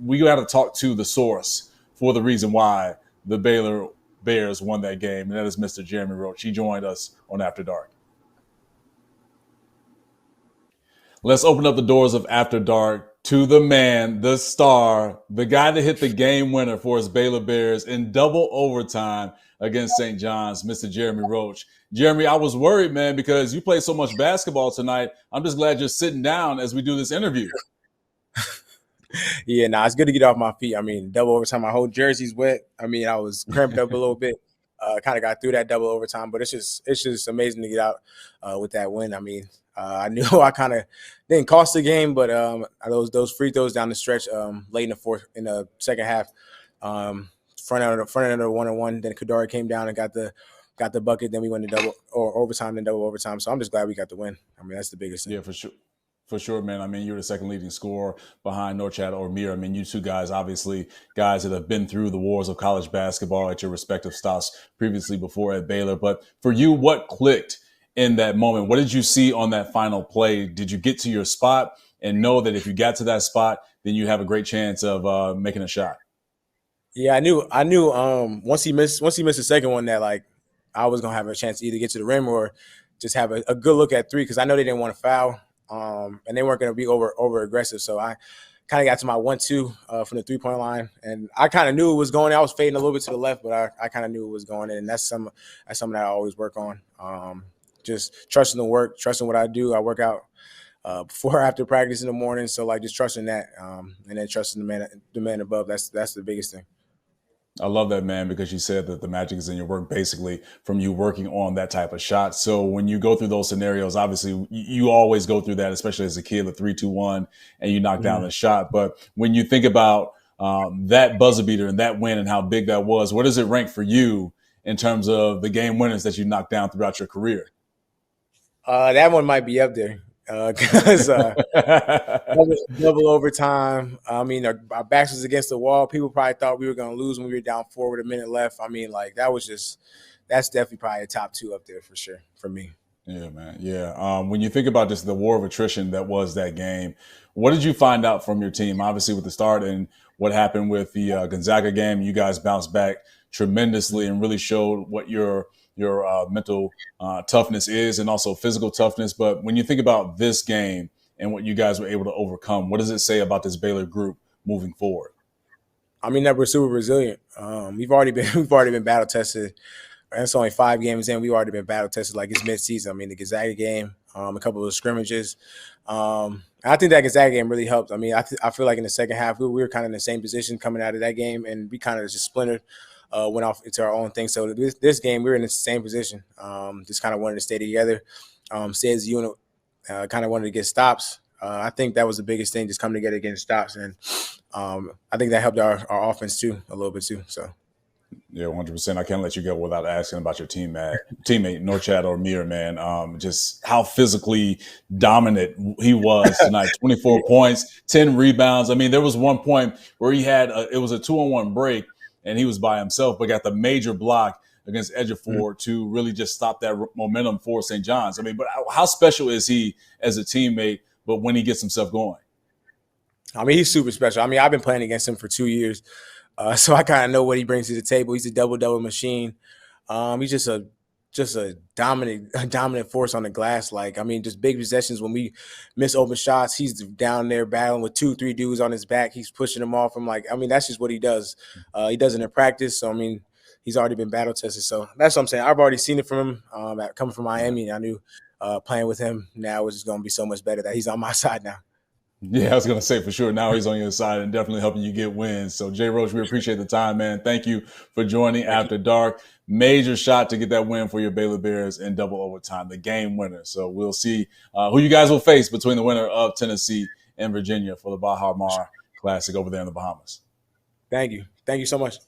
we got to talk to the source for the reason why the Baylor Bears won that game, and that is Mr. Jeremy Roach. He joined us on After Dark. Let's open up the doors of After Dark to the man, the star, the guy that hit the game winner for his Baylor Bears in double overtime against St. John's, Mr. Jeremy Roach. Jeremy, I was worried, man, because you play so much basketball tonight. I'm just glad you're sitting down as we do this interview. Yeah, it's good to get off my feet. I mean, double overtime, my whole jersey's wet. I mean, I was cramped up a little bit. Kind of got through that double overtime, but it's just amazing to get out with that win. I mean, I knew I kind of didn't cost the game, but those free throws down the stretch late in the second half, front end of the 1-on-1. Then Kadari came down and got the bucket. Then we went to overtime, then double overtime. So I'm just glad we got the win. I mean, that's the biggest thing. Yeah, for sure. For sure, man. I mean, you're the second leading scorer behind Norchad or Mir. I mean, you two guys, obviously, guys that have been through the wars of college basketball at your respective stops previously before at Baylor. But for you, what clicked in that moment? What did you see on that final play? Did you get to your spot and know that if you got to that spot, then you have a great chance of making a shot? Yeah, I knew. Once he missed the second one, that like I was gonna have a chance to either get to the rim or just have a good look at three, because I know they didn't want to foul. And they weren't going to be over aggressive. So I kind of got to my 1-2 from the 3-point line, and I kind of knew it was going in. I was fading a little bit to the left, but I kind of knew it was going in, and that's something that I always work on. Just trusting the work, trusting what I do. I work out before or after practice in the morning, so like just trusting that, and then trusting the man above. That's the biggest thing. I love that, man, because you said that the magic is in your work, basically from you working on that type of shot. So when you go through those scenarios, obviously you always go through that, especially as a kid, the 3-2-1, and you knock down the shot. But when you think about that buzzer beater and that win and how big that was, where does it rank for you in terms of the game winners that you knocked down throughout your career? That one might be up there. Because double overtime. I mean, our backs was against the wall. People probably thought we were going to lose when we were down 4 with a minute left. I mean, like that's definitely probably a top 2 up there for sure for me. Yeah, man. Yeah. When you think about just the war of attrition that was that game, what did you find out from your team? Obviously, with the start and what happened with the Gonzaga game, you guys bounced back tremendously and really showed what your mental toughness is, and also physical toughness. But when you think about this game and what you guys were able to overcome, what does it say about this Baylor group moving forward? I mean, that we're super resilient. We've already been battle tested. And it's only 5 games in. We've already been battle tested like it's midseason. I mean, the Gonzaga game, a couple of scrimmages. I think that Gonzaga game really helped. I mean, I feel like in the second half we were kind of in the same position coming out of that game, and we kind of just splintered. Went off into our own thing. So this game, we were in the same position. Just kind of wanted to stay together, stay as a unit, kind of wanted to get stops. I think that was the biggest thing, just coming together getting stops. And I think that helped our offense too, a little bit too. So. Yeah, 100%. I can't let you go without asking about your teammate, Norchad or Mir, man. Just how physically dominant he was tonight. 24 points, 10 rebounds. I mean, there was one point where he had it was a 2-on-1 break, and he was by himself, but got the major block against Ejiofor to really just stop that momentum for St. John's. I mean, but how special is he as a teammate, but when he gets himself going? I mean, he's super special. I mean, I've been playing against him for 2 years, so I kind of know what he brings to the table. He's a double-double machine. He's just a dominant force on the glass. Like, I mean, just big possessions. When we miss open shots, he's down there battling with 2-3 dudes on his back. He's pushing them off. I'm like, I mean, that's just what he does. He does it in practice. So, I mean, he's already been battle tested. So that's what I'm saying. I've already seen it from him coming from Miami. I knew playing with him now was just going to be so much better that he's on my side now. Yeah, I was going to say for sure. Now he's on your side and definitely helping you get wins. So, Jay Roach, we appreciate the time, man. Thank you for joining After Dark. Major shot to get that win for your Baylor Bears in double overtime, the game winner. So we'll see who you guys will face between the winner of Tennessee and Virginia for the Baha Mar Classic over there in the Bahamas. Thank you. Thank you so much.